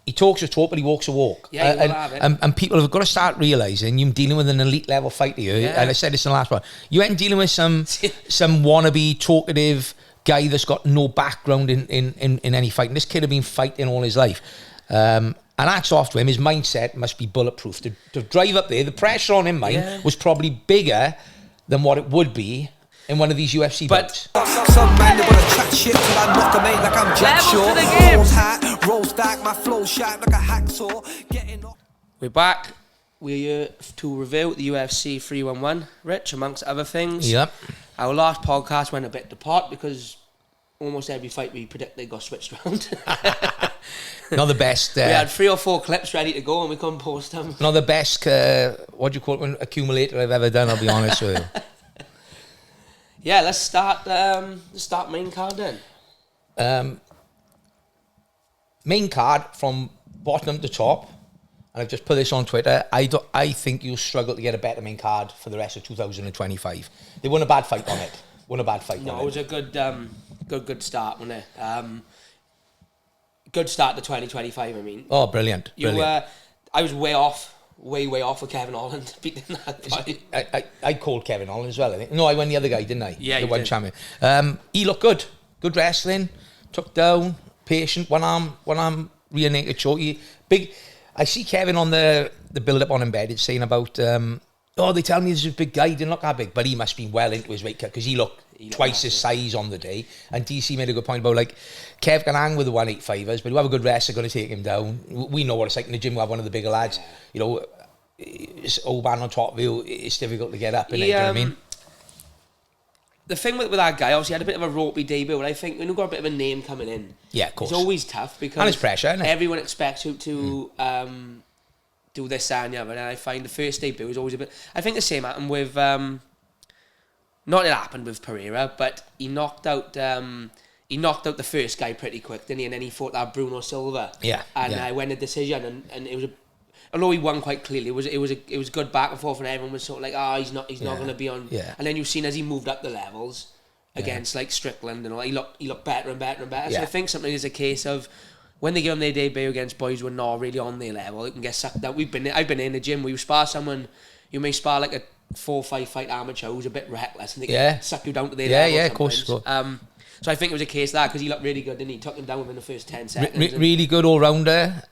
He talks a talk, but he walks a walk. Yeah, and people have got to start realising you're dealing with an elite level fighter here. Yeah. And I said this in the last one. You ain't dealing with some wannabe talkative guy that's got no background in any fighting. This kid had been fighting all his life. And hats off to him. His mindset must be bulletproof. To drive up there, the pressure on him, was probably bigger than what it would be in one of these UFC bouts. Some man they wanna chat shit till I knock 'em out like I'm Jack Shaw. Roll hat, roll stack, my flow sharp like a hacksaw. Getting off. We're back. We're here to review the UFC 311, Rich, amongst other things. Yep. Our last podcast went a bit to pot because almost every fight we predicted got switched around. Not the best. We had 3 or 4 clips ready to go and we couldn't post them. Not the best, what do you call it, accumulator I've ever done, I'll be honest with you. Yeah, let's start main card then. Main card from bottom to top, and I've just put this on Twitter. I think you'll struggle to get a better main card for the rest of 2025. They won a bad fight on it. No, it was a good start, wasn't it? Good start to 2025. I mean. Oh, brilliant! I was way off with Kevin Holland beating that fight. I called Kevin Holland as well, I think. No, I went the other guy, didn't I? Yeah, the one champion. He looked good. Good wrestling. Took down. Patient. One arm rear naked choke. Big. I see Kevin on the build-up on Embedded saying about, they tell me this is a big guy. He didn't look that big, but he must be well into his weight cut because he looked twice his size on the day. And DC made a good point about, like, Kev can hang with the 185ers, but you have a good wrestler going to take him down. We know what it's like in the gym. We have one of the bigger lads. You know, it's old man on top of you. It's difficult to get up. You know what I mean? The thing with that guy, obviously, had a bit of a ropey debut, but I think when you've got a bit of a name coming in, yeah, of course, it's always tough because and it's pressure, isn't it? Everyone expects you to do this, that, and the other. And I find the first debut is always a bit. I think the same happened with. Not it happened with Pereira, but he knocked out the first guy pretty quick, didn't he? And then he fought that Bruno Silva. Yeah. And I went a decision, and it was although he won quite clearly, it was good back and forth, and everyone was sort of like, he's not going to be on. Yeah. And then you've seen as he moved up the levels against like Strickland and all, he looked better and better and better. So I think something is a case of when they give them their debut against boys who are not really on their level, it can get sucked out. I've been in the gym where you spar someone, you may spar like a 4 or 5 fight amateur who's a bit reckless and they can suck you down to their level. Yeah, of course. So I think it was a case of that because he looked really good, didn't he? Took him down within the first 10 seconds. Really good all-rounder.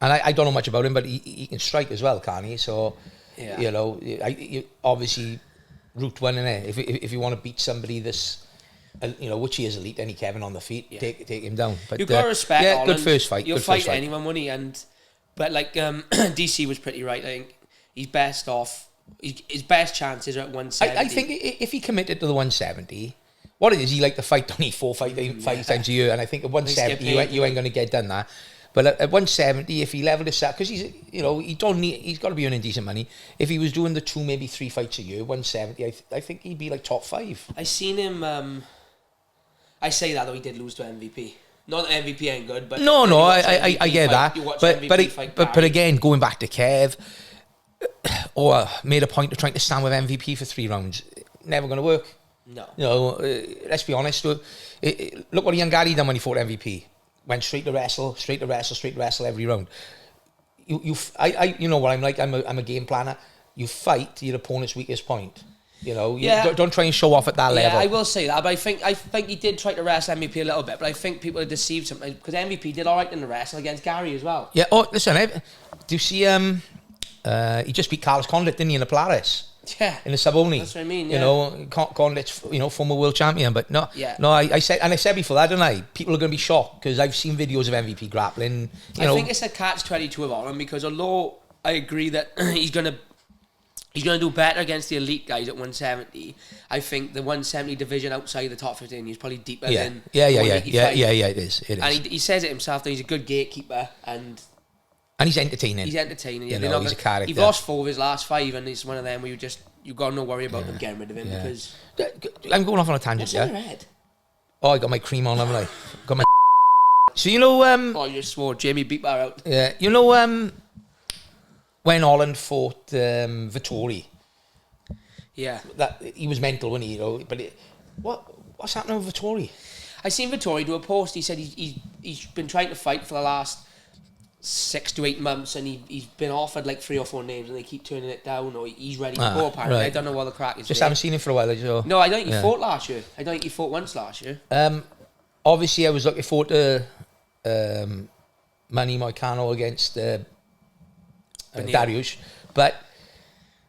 And I don't know much about him, but he can strike as well, can't he? So, you know, you obviously route one in there. If you want to beat somebody this, you know, which he is elite, any Kevin on the feet, take him down. But you've got to respect Holland. Good first fight. You'll fight anyone, won't he? But like DC was pretty right. I think he's best off. His best chances are at 170. I think if he committed to the 170, what it is, he like to fight only 4 5 times a year, and I think at 170 you ain't going to get done that. But at 170, if he leveled his set, because he's got to be earning decent money. If he was doing the 2, maybe 3 fights a year, 170, I think he'd be like top 5. I seen him. I say that though, he did lose to MVP. Not that MVP ain't good, but no, I get that. But again, going back to Kev, or made a point of trying to stand with MVP for 3 rounds, never going to work. No. You know, let's be honest. Look what Young Gary done when he fought MVP. Went straight to wrestle every round. You know what I'm like. I'm a game planner. You fight to your opponent's weakest point. You know, don't try and show off at that level. Yeah, I will say that, but I think he did try to wrestle MVP a little bit, but I think people are deceived sometimes because MVP did all right in the wrestle against Gary as well. Yeah. Oh, listen, do you see? He just beat Carlos Condit, didn't he, in the Polaris? Yeah. In the sub only. That's what I mean. Yeah. You know, Condit's former world champion, but no. Yeah. No, I said before that, didn't I? People are going to be shocked because I've seen videos of MVP grappling. I think it's a catch-22 of Holland because although I agree that he's going to do better against the elite guys at 170. I think the 170 division outside the top 15 is probably deeper than yeah. It is. And he says it himself that he's a good gatekeeper and he's entertaining. He's entertaining. You know, he's a character. He's lost 4 of his last 5, and it's one of them where you got no worry about them getting rid of him because I'm going off on a tangent. What's in your head? Oh, I got my cream on, haven't I? Got my. So you know. Oh, you swore Jamie beat that out. Yeah, you know when Holland fought Vittori. Yeah, that he was mental, wasn't he? You know, but what's happening with Vittori? I seen Vittori do a post. He said he's been trying to fight for the last 6 to 8 months, and he's been offered like 3 or 4 names, and they keep turning it down, or he's ready to go. Apparently, right. I don't know what the crack is. Just haven't seen him for a while. So. No, I don't think he fought last year. I don't think he fought once last year. Obviously, I was looking forward to Manny Moicano against Dariush, but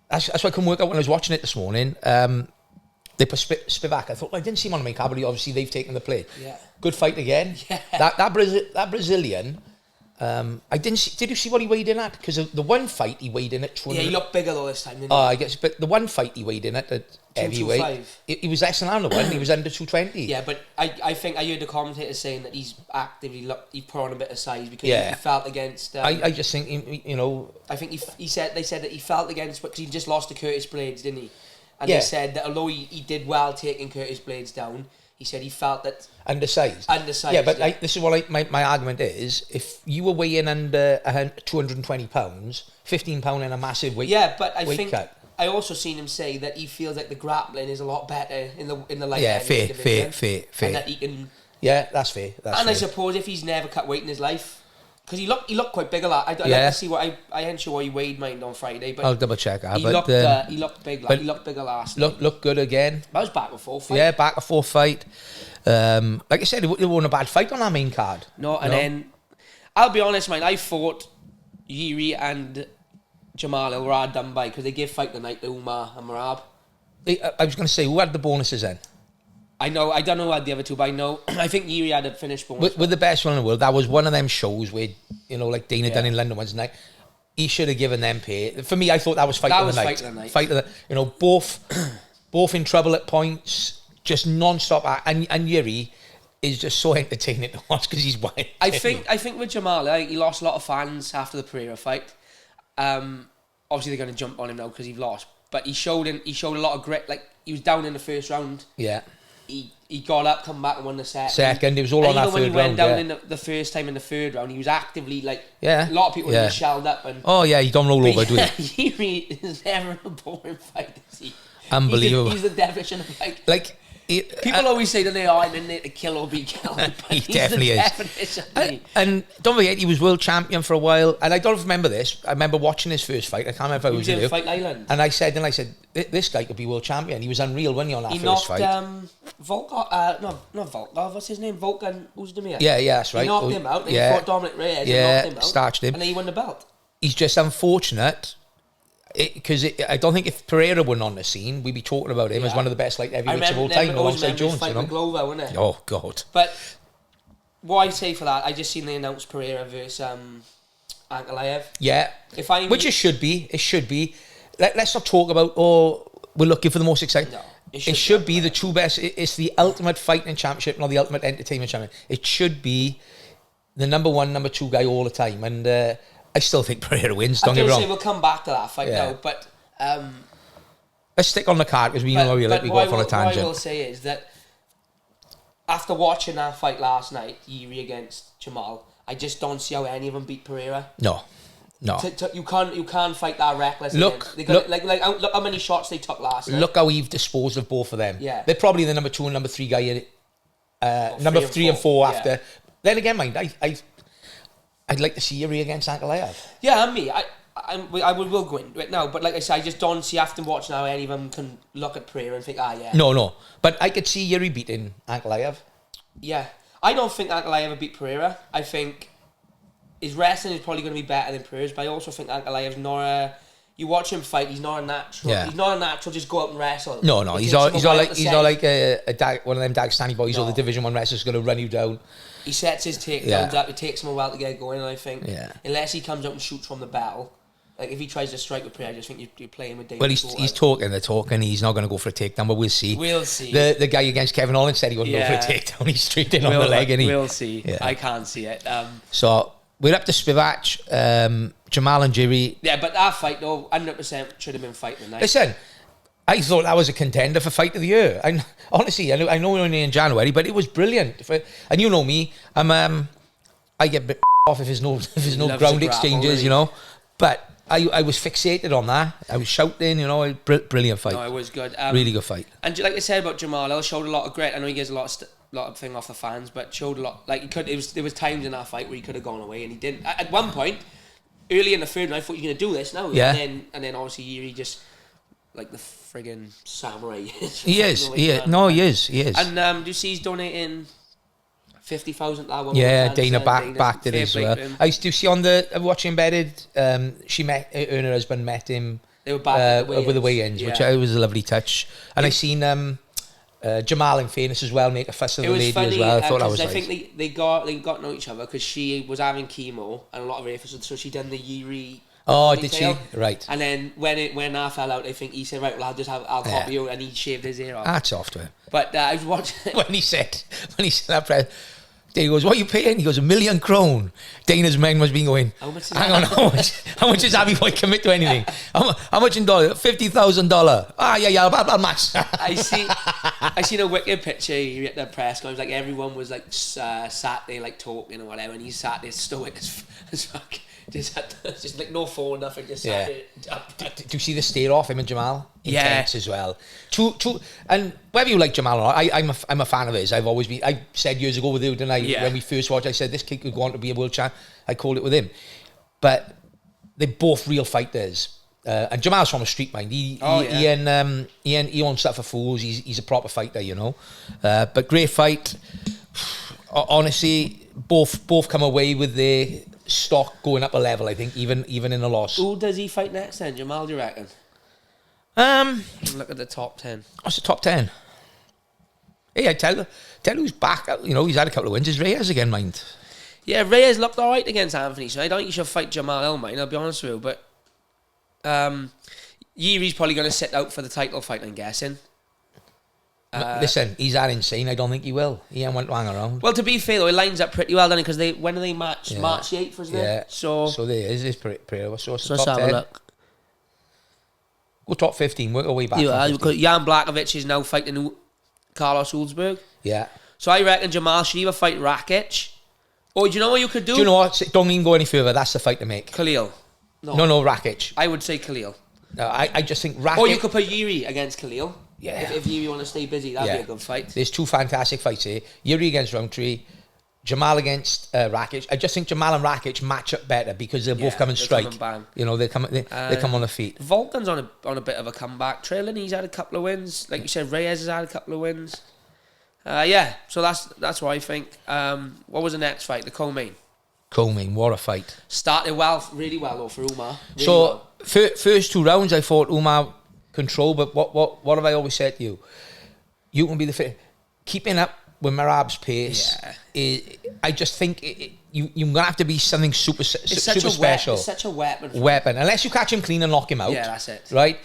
that's why I couldn't work out when I was watching it this morning. They put Spivak. I thought, I didn't see him on the main card, but obviously they've taken the play. Yeah. Good fight again. Yeah. That Brazilian. I didn't see. Did you see what he weighed in at? Because the one fight he weighed in at 200. Yeah, he looked bigger though this time, didn't he? I guess, but the one fight he weighed in at heavyweight, he was less than the one. He was under 220. Yeah, but I think I heard the commentator saying that he's actively he put on a bit of size because he felt against. I just think I think they said that he felt against because he just lost to Curtis Blades, didn't he? And they said that although he did well taking Curtis Blades down, he said he felt that undersized. Yeah, but this is what my argument is. If you were weighing under 220 pounds, 15 pound in a massive weight. Yeah, but I think cut. I also seen him say that he feels like the grappling is a lot better in the light heavy division. Fair. And that he can. Yeah, that's fair. I suppose if he's never cut weight in his life. Because he looked quite big a lot. I'd like to see what I ain't sure what he weighed mine on Friday, but I'll double check. He looked big. He looked bigger last night. Looked good again. That was back and forth fight. Yeah, back and forth fight. Like I said, it wasn't a bad fight on our main card. No, and then I'll be honest, man. I thought Yuri and Jamal were hard done by because they gave fight the night to Umar and Merab. I was going to say, who had the bonuses then? I don't know who had the other two, but I know. I think Yuri had a finished bonus. With the best one in the world, that was one of them shows where, like Dana done in London Wednesday night. He should have given them pay. For me, I thought that was fight of the night. Fight of the night. Both in trouble at points, just non-stop. And Yuri is just so entertaining to watch because he's wild. I think with Jamal, he lost a lot of fans after the Pereira fight. Obviously, they're going to jump on him now because he lost. But he showed a lot of grit. Like, he was down in the first round. Yeah. He got up, come back and won the second. It was all on that third round. Even when he went down in the first time in the third round, he was actively a lot of people were shelled up. And he don't roll over, do he? Yuri is never a boring fight, is he? Unbelievable. He's the definition of fight. People always say that I'm in there to kill or be killed. He definitely is. And don't forget, he was world champion for a while. And I don't remember this. I remember watching his first fight. I can't remember if I was in Fight Island. And I said, this guy could be world champion. He was unreal, wasn't he, on that first fight? Not Volkov. What's his name? Volkan Uzdemir. Yeah, that's right. He knocked him out. He fought Dominic Reyes. He knocked him out. Starched him. And then he won the belt. He's just unfortunate. Because I don't think if Pereira wasn't on the scene, we'd be talking about him as one of the best light heavyweights of all time, alongside Jones. Glover, wasn't it? Oh God! But what I say for that, I just seen they announced Pereira versus Ankalaev. Yeah, which it should be. It should be. Let's not talk about we're looking for the most exciting. No, it should be the two best. It's the ultimate fighting championship, not the ultimate entertainment champion. It should be the number one, number two guy all the time, and. I still think Pereira wins, don't get me wrong. We'll come back to that fight now, but... let's stick on the card, because we know we go off on a tangent. What I will say is that after watching that fight last night, Yuri against Jamal, I just don't see how any of them beat Pereira. No. You can't fight that reckless. Look how many shots they took last night. Look how we've disposed of both of them. Yeah. They're probably the number 2 and number 3 guy, number 3 and 4 after. Then again, mind, I'd like to see Yuri against Ankalaev. Yeah, and me. I will go into it now, but like I said, I just don't see after watching how any of them can look at Pereira and think, yeah. No. But I could see Yuri beating Ankalaev. Yeah. I don't think Ankalaev beat Pereira. I think his wrestling is probably going to be better than Pereira's, but I also think Ankalaev's not a... You watch him fight, he's not a natural. Yeah. He's not a natural, just go out and wrestle. No. He's not like one of them Dagestani boys or the Division 1 wrestlers going to run you down. He sets his takedowns up. It takes him a while to get going, and I think unless he comes up and shoots from the bell, like if he tries to strike with Pereira, I just think you're playing with David. Well, he's talking the talk, and he's not going to go for a takedown, but we'll see. The guy against Kevin Holland said he wouldn't go for a takedown. He's straight in on the leg, and we'll see. Yeah. I can't see it. So we're up to Spivak, Jamal and Yuri. Yeah, but that fight though, 100% should have been fight of the night. Listen, I thought that was a contender for fight of the year. Honestly, I know we're only in January, but it was brilliant. And you know me, I get a bit off if there's no ground exchanges, But I was fixated on that. I was shouting, brilliant fight. No, it was good. Really good fight. And like I said about Jamal, he showed a lot of grit. I know he gives a lot of of thing off the fans, but showed a lot. Like there was times in that fight where he could have gone away and he didn't. At one point, early in the third, I thought you're gonna do this now. Yeah. And then obviously Yuri just like the friggin' samurai. He is. Yeah. No, he is. He is. And do you see he's donating 50,000 that one? Yeah, Dana backed it as well. I used to see on the watching Embedded. She met her and her husband met him. They were back with the weigh-ins, which was a lovely touch. And I seen Jamal in fairness as well make a fuss of the lady funny, as well. I thought that was I nice. think they got to know each other because she was having chemo and a lot of her efforts, so she done the Yuri. Oh, did she? Right. And then when that fell out, I think he said, right, well, I'll copy you, and he shaved his ear off. That's off to him. But I was watching when he said that press. He goes, what are you paying? He goes, £1 million. Dana's men must be going, hang on, how much is that before I commit to anything? How much in dollars? $50,000. Yeah, I'll match. I seen a wicked picture at the press conference, like everyone was like sat there like talking or whatever, and he sat there stoic as fuck. Just like no phone, nothing, just sat there. Do you see the stare off him and Jamal? Yeah. Intense as well. And whether you like Jamal or not, I'm a fan of his. I've always been. I said years ago with you, didn't I? Yeah. When we first watched, I said this kid could go on to be a world champ. I called it with him. But they're both real fighters. And Jamal's from a street mind. He owns stuff for fools. He's a proper fighter, you know. But great fight. Honestly, both come away with their stock going up a level, I think, even in a loss. Who does he fight next then? Jamal, do you reckon? Look at the top 10. What's the top 10? Hey, I tell who's back. You know, he's had a couple of wins. Is Reyes again, mind? Yeah, Reyes looked alright against Anthony, so I don't think he should fight Jamal Elmine, I'll be honest with you. But Yuri's probably going to sit out for the title fight, I'm guessing. Listen, he's that insane. I don't think he will. He ain't want to hang around. Well, to be fair though, it lines up pretty well, doesn't it? Because when do they match? Yeah. March the 8th, wasn't it? Yeah. So there is. It's pretty. So let's top have 10. a look. Go top 15. Work our way back. Jan Blachowicz is now fighting Carlos Ulzberg. Yeah. So I reckon Jamal should either fight Rakic, or do you know what you could do? Do you know what? Don't even go any further. That's the fight to make. Khalil. No, Rakic. I would say Khalil. No, I just think Rakic. Or you could put Yuri against Khalil. Yeah. If Yuri want to stay busy, that'd be a good fight. There's two fantastic fights here. Yuri against Roundtree, Jamal against Rakic. I just think Jamal and Rakic match up better because they're both coming strike. You know, they come on their feet. Volkan's on a bit of a comeback trail, and he's had a couple of wins. Like you said, Reyes has had a couple of wins. So that's what I think. What was the next fight? The co-main. Co-main, what a fight. Started really well though for Umar. First 2 rounds, I thought Umar control, but what have I always said to you? You can be the fit. Keeping up with Merab's pace. Yeah. I just think you're gonna have to be something super special. It's such a weapon. Unless you catch him clean and knock him out. Yeah, that's it. Right,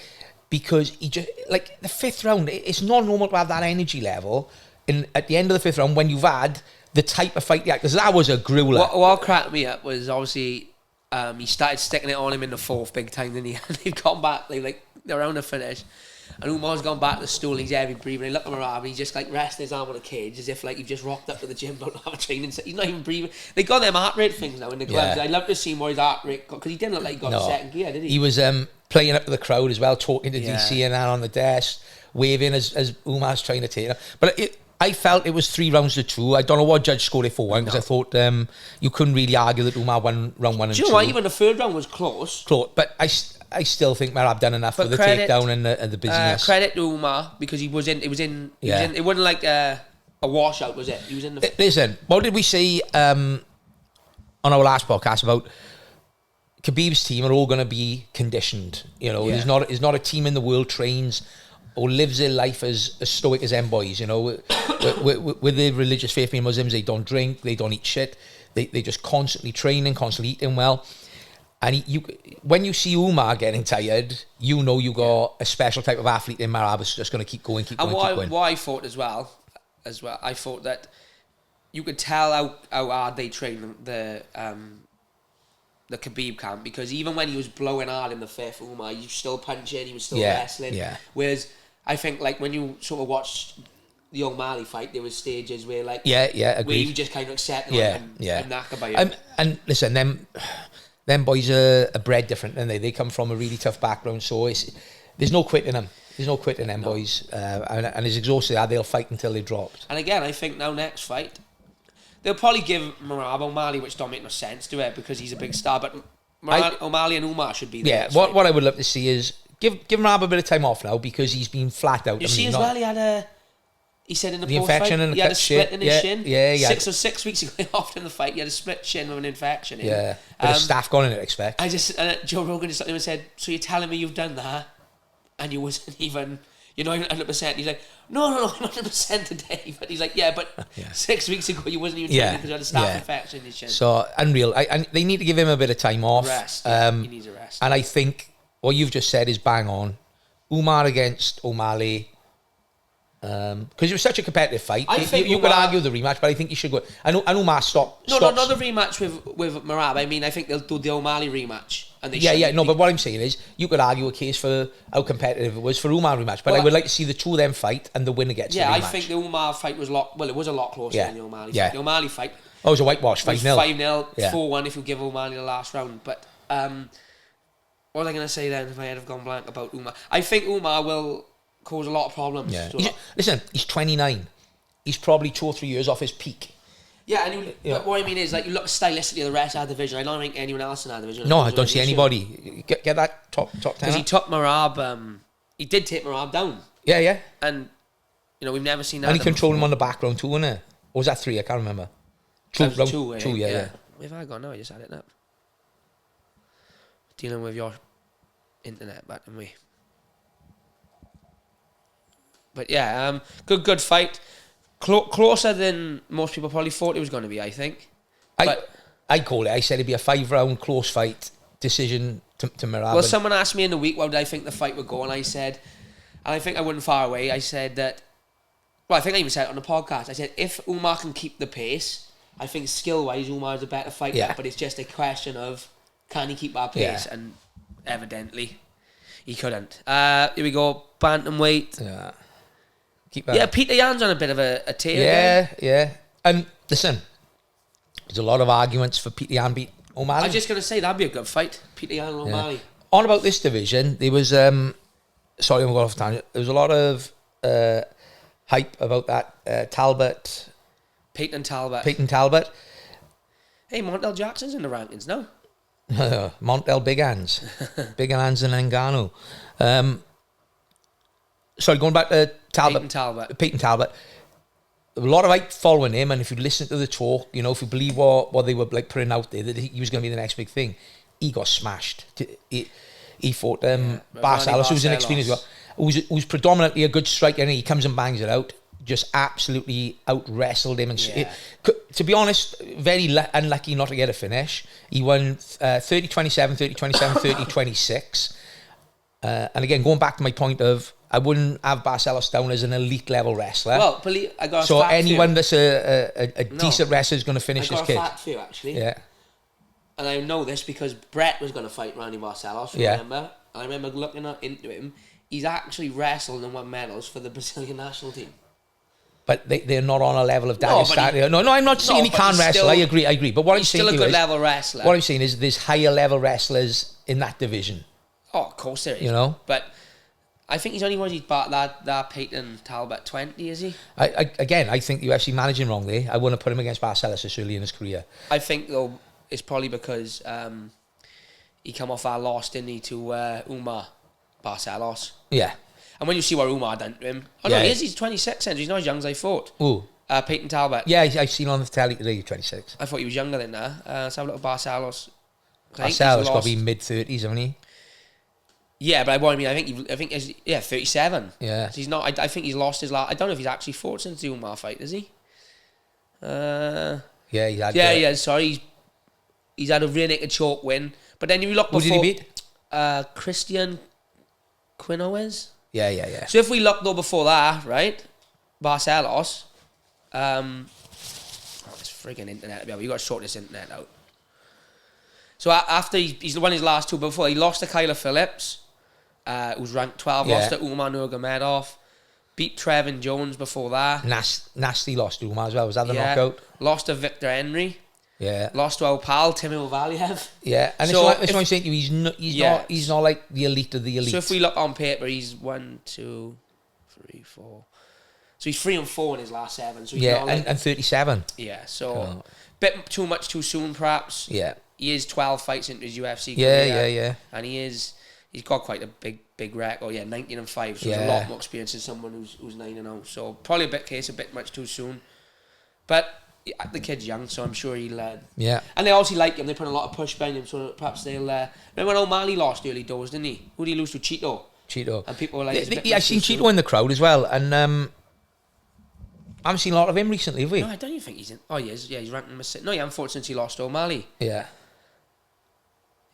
because he just like the 5th round. It's not normal to have that energy level. At the end of the 5th round, when you've had the type of fight, because that was a grueler. What cracked me up was obviously he started sticking it on him in the 4th big time, then they've gone back, they're around the finish, and Umar's gone back to the stool, and he's heavy breathing, and look at Merab, and he's just like resting his arm on a cage as if like you've just rocked up to the gym but not have a training set. He's not even breathing. They got them heart rate things now in the gloves. I'd love to see more his heart rate, because he didn't look like he got in second gear, did he? He was playing up to the crowd as well, talking to DC and that on the desk, waving as Umar's trying to take it. But I felt it was 3 rounds to 2. I don't know what judge scored it for 1, because I thought you couldn't really argue that Umar won round 1 and 2. Do you know what? Even the 3rd round was close. But I still think Merab done enough for the takedown and the busyness. Credit to Umar, because he was in. It wasn't like a washout, was it? He was in the. Listen, what did we say on our last podcast about Khabib's team are all going to be conditioned? You know, there's not a team in the world trains or lives their life as stoic as them boys, you know. With their religious faith being Muslims, they don't drink, they don't eat shit. They just constantly training, constantly eating well. And when you see Umar getting tired, you know you got a special type of athlete in Merab is just going to keep going. And what I thought as well, I thought that you could tell how hard they train the Khabib camp, because even when he was blowing hard in the 5th, Umar, he was still punching, he was still wrestling. Yeah. Whereas I think like when you sort of watched the O'Malley fight, there was stages where like agreed. where you just kind of accept and knock about it. And listen, them boys are bred different, and they come from a really tough background, so There's no quitting them. There's no quitting them, boys. And as exhausted as they'll fight until they're dropped. And again, I think now next fight, they'll probably give Merab O'Malley, which don't make no sense to it because he's a big star. But O'Malley and Umar should be there. Yeah, what I would love to see is give Merab a bit of time off now because he's been flat out. You see as well, he said in the infection fight, and he had a split in his shin. Yeah, 6 weeks ago after the fight, he had a split shin with an infection. Yeah, bit of staff gone in it, I expect. Joe Rogan just looked at him and said, "So you're telling me you've done that, and you wasn't even, you're not even 100%?" He's like, "No, I'm 100% today." But he's like, "Yeah, but 6 weeks ago you wasn't even training because you had a staph infection in his shin." So unreal. And they need to give him a bit of time off. Rest. He needs a rest. And I think what you've just said is bang on. Umar against O'Malley. Because it was such a competitive fight. I think you could argue the rematch, but I think you should go. And Umar stops. No, not the rematch with Merab. I mean, I think they'll do the O'Malley rematch. And but what I'm saying is, you could argue a case for how competitive it was for Umar rematch. But I would like to see the two of them fight and the winner gets the rematch. I think the Umar fight was it was a lot closer than the O'Malley fight. The O'Malley fight. Oh, it was a whitewash, 5-0. 5-0, 4-1 if you give O'Malley the last round. But what was I going to say then if I had gone blank about Umar? I think Umar will cause a lot of problems. Yeah. Listen, he's 29. He's probably 2 or 3 years off his peak. Yeah, and but what I mean is, like, you look stylistically at the rest of our division. I don't think anyone else in our division. No, I don't see anybody. Get that top 10. Because he took Merab. He did take Merab down. Yeah. And we've never seen that. And he controlled him on the background too, wasn't it? Or was that 3? I can't remember. Two, yeah. Where have I gone now? I just had it up. Dealing with your internet back in me. But yeah, good fight. Closer than most people probably thought it was going to be, I think. I call it. I said it'd be a 5-round close fight decision to Merab. Well, someone asked me in the week, how did I think the fight would go? And I said, and I think I wasn't far away, I said that, well, I think I even said it on the podcast. I said, if Umar can keep the pace, I think skill-wise, Umar's a better fighter, but it's just a question of, can he keep that pace? And evidently, he couldn't. Here we go, Bantamweight. Yeah. Peter Yan's on a bit of a tear. Yeah. And listen, there's a lot of arguments for Peter Yan beat O'Malley. I was just going to say, that'd be a good fight, Peter Yan and O'Malley. On about this division, there was, sorry, I'm going off tangent. There was a lot of hype about that Peyton Talbot. Hey, Montel Jackson's in the rankings, no? Montel Big Hands. Big Hands and Ngannou. Sorry, going back to Peyton Talbot. A lot of hype following him, and if you listen to the talk, if you believe what they were like putting out there, that he was going to be the next big thing, he got smashed. He fought Barcelos, who's inexperienced, who's predominantly a good striker, and he comes and bangs it out. Just absolutely out-wrestled him. And to be honest, very unlucky not to get a finish. He won 30-27, 30-27, 30-26. And again, going back to my point of, I wouldn't have Barcelos down as an elite level wrestler. Well, I got a so fact anyone that's a decent wrestler is going to finish this kid. I got a fact for you, actually. Yeah. And I know this because Brett was going to fight Randy Barcelos, remember? And I remember looking into him. He's actually wrestled and won medals for the Brazilian national team. But they're not on a level of Dagestani. No, I'm not saying he can't wrestle. I agree. But what I'm saying is, still a good level wrestler. What I'm saying is there's higher level wrestlers in that division. Oh, of course there is. But I think he's only once he's back that Peyton Talbot 20, is he? I think you actually managed him wrong there. I wouldn't put him against Barcelos this early in his career. I think though it's probably because he come off that loss, didn't he, to Umar Barcelos. Yeah. And when you see what Umar done to him, he's 26, and he's not as young as I thought. Ooh. Peyton Talbot. Yeah, I've seen on the telly today, 26. I thought he was younger than that. Let's have a look at Barcelos. Barcelos got to be mid-30s, haven't he? Yeah, but I think he's 37. Yeah. So he's not. I think he's lost his last. I don't know if he's actually fought since the Umar fight, is he? Yeah, he had. Yeah. Sorry, he's had a rear naked choke win. But then you look before. Who did he beat? Christian Quinones. Yeah. So if we look though before that, right? Barcelos. This friggin' internet. You got to sort this internet out. So after he's won his last two before, he lost to Kyler Phillips, who was ranked 12, lost to Umar Nurmagomedov, beat Trevin Jones before that. Nasty lost to Umar as well. Was that the knockout? Lost to Victor Henry. Yeah. Lost to our pal Timur Valiev. Yeah, and So that's why I'm saying to you, he's not like the elite of the elite. So if we look on paper, he's 1, 2, 3, 4. So he's 3-4 in his last 7. So he's not like, and 37. Yeah, so bit too much too soon, perhaps. Yeah. He is 12 fights into his UFC career. Yeah. And he's got quite a big record. 19-5. So he's a lot more experience than someone who's 9-0. So probably a bit much too soon. But the kid's young, so I'm sure he'll. Yeah. And they obviously like him. They put a lot of push behind him, so perhaps they'll. Remember when O'Malley lost early doors, didn't he? Who did he lose to? Cheeto. And people were like, I seen Cheeto in the crowd as well, and I haven't seen a lot of him recently, have we? No, I don't even think he's in. Oh, he is. Yeah, he's ranked number 6. No, he hasn't fought since he lost to O'Malley. Yeah.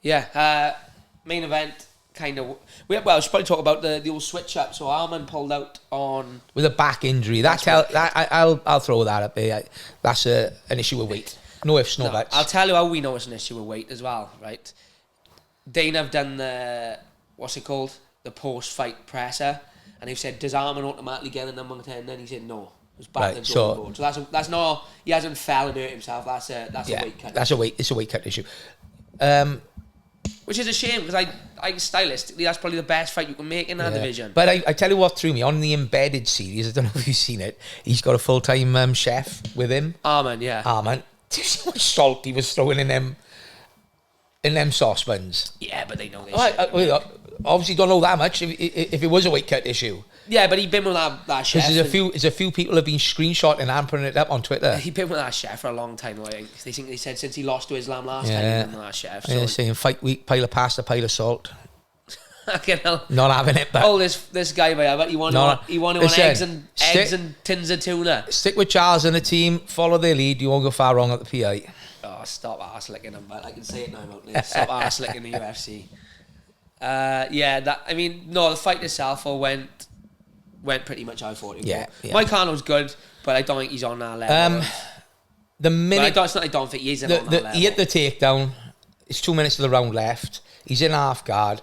Yeah. Main event. Kind of. Well, I should probably talk about the old switch up. So Arman pulled out on with a back injury. I'll throw that up there. That's an issue with weight. No ifs, no buts. I'll tell you how we know it's an issue with weight as well, right? Dana have done the what's it called? The post-fight presser, and they've said, does Arman automatically get a number 10? Then he said no. It was back to the drawing board. So that's not. He hasn't fell and hurt himself. That's a weight cut. It's a weight cut issue. Which is a shame because I stylistically that's probably the best fight you can make in that division. But I tell you what threw me on the Embedded series. I don't know if you've seen it. He's got a full-time chef with him. Arman, yeah. Arman. Do you see how much salt he was throwing in them saucepans? Yeah, but they know this. Obviously, don't know that much. If it was a weight cut issue. Yeah, but he's been with that chef. Because there's a few people have been screenshotting and putting it up on Twitter. He's been with that chef for a long time. I think they said since he lost to Islam last time, he's been with that chef. So. Yeah, saying fight week, pile of pasta, pile of salt. Not having it, but this guy, but he wanted eggs and tins of tuna. Stick with Charles and the team. Follow their lead. You won't go far wrong at the PI. Oh, stop arse licking him, but I can say it now, don't I? Stop arse licking the UFC. The fight itself went pretty much how I thought it would. Yeah. Mike Arnold's good, but I don't think he's on that level. The minute it's not I don't think he is on that level. He hit the takedown. It's 2 minutes of the round left. He's in half guard.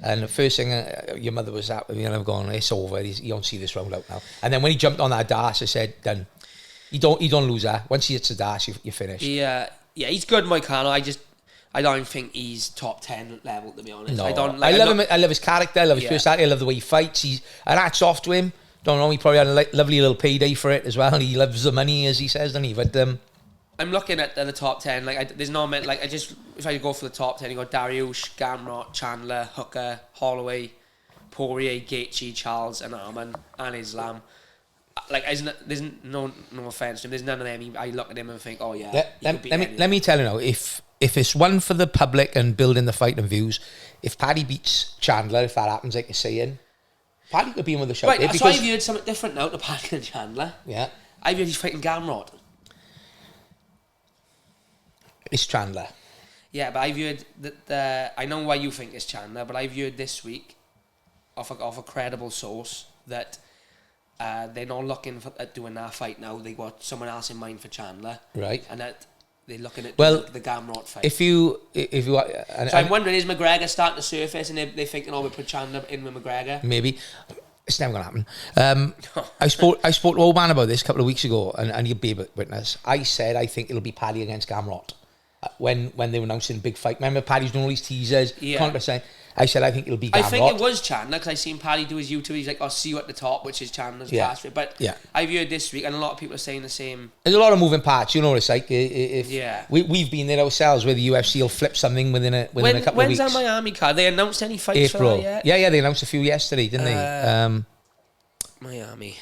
And the first thing your mother was at, going, it's over. You don't see this round out now. And then when he jumped on that dash, I said, done. You don't lose that. Once he hits the dash, you're finished. Yeah, he's good, Mike Arnold. I don't think he's top 10 level, to be honest. No, I love him. I love his character. I love his personality. I love the way he fights. And hats off to him. Don't know. He probably had a lovely little payday for it as well. He loves the money, as he says, doesn't he? But I'm looking at the top 10. There's no if I go for the top 10, you got Dariush, Gamrot, Chandler, Hooker, Holloway, Poirier, Gaethje, Charles, and Arman, and Islam. There's no offense to him. There's none of them. I look at him and think, oh yeah. Let me tell you now. If it's one for the public and building the fight and views, if Paddy beats Chandler, if that happens, like you're saying, Paddy could be in with the show. Right, so I've heard something different now to Paddy and Chandler. Yeah. I've heard he's fighting Gamrot. It's Chandler. Yeah, but I've heard that I know why you think it's Chandler, but I've heard this week off a credible source that they're not looking at doing that fight now. They got someone else in mind for Chandler, right? And that they're looking at the Gamrot fight. If you, I'm wondering, is McGregor starting to surface, and they're thinking, we put Chandler in with McGregor? Maybe. It's never going to happen. I spoke to old man about this a couple of weeks ago, and he'll be a witness. I said I think it'll be Paddy against Gamrot. When they were announcing a big fight. Remember Paddy's doing all these teasers, counter-saying. I said I think it'll be Gamrot. I think it was Chandler, because I seen Paddy do his YouTube. He's like, I'll see you at the top, which is Chandler's class. But I've heard this week, and a lot of people are saying the same. There's a lot of moving parts. You know what it's like. We've been there ourselves, where the UFC will flip something within a couple of weeks. When's that Miami card? They announced any fights for that yet? Yeah, they announced a few yesterday, didn't they? Miami.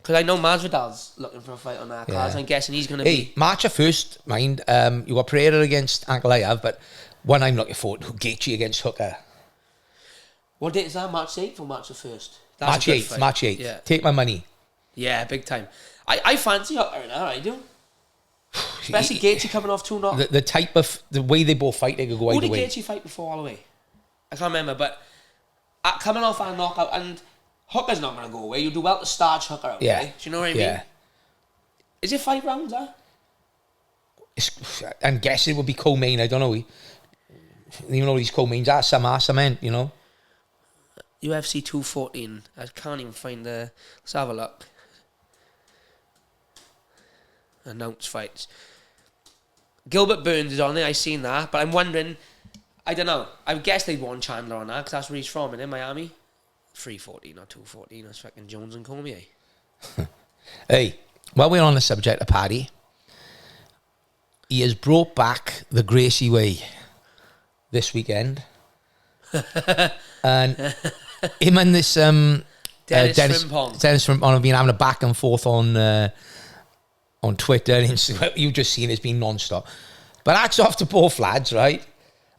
Because I know Masvidal's looking for a fight on that card, so I'm guessing he's going to be... March 1st, mind. You got Pereira against Ankalaev, but one I'm looking forward to, Gaethje against Hooker. What date is that? March 8th or March the 1st? March 8th. March 8th. Yeah. Take my money. Yeah, big time. I fancy Hooker in that, I do. Especially Gaethje coming off 2-0. The type of... The way they both fight, they could go either way. Who did Gaethje fight before Holloway? I can't remember, but coming off a knockout, and Hooker's not going to go away. You do well to starch Hooker out. Yeah. Do you know what I mean? Yeah. Is it 5 rounds, I'm guessing it would be co-main. I don't know. Even though these co-mains are, some ain't, you know. UFC 214. I can't even find the... Let's have a look. Announced fights. Gilbert Burns is on there. I seen that, but I'm wondering. I don't know. I guess they'd want Chandler on that because that's where he's from, in Miami. 340, not 240. That's fucking Jones and Cormier. Hey, while we're on the subject of Paddy, he has brought back the Gracie Way this weekend. And him and this Dennis Frimpong. Dennis Frimpong have been having a back and forth on Twitter and Instagram. You've just seen it's been non-stop. But that's off to both lads, right?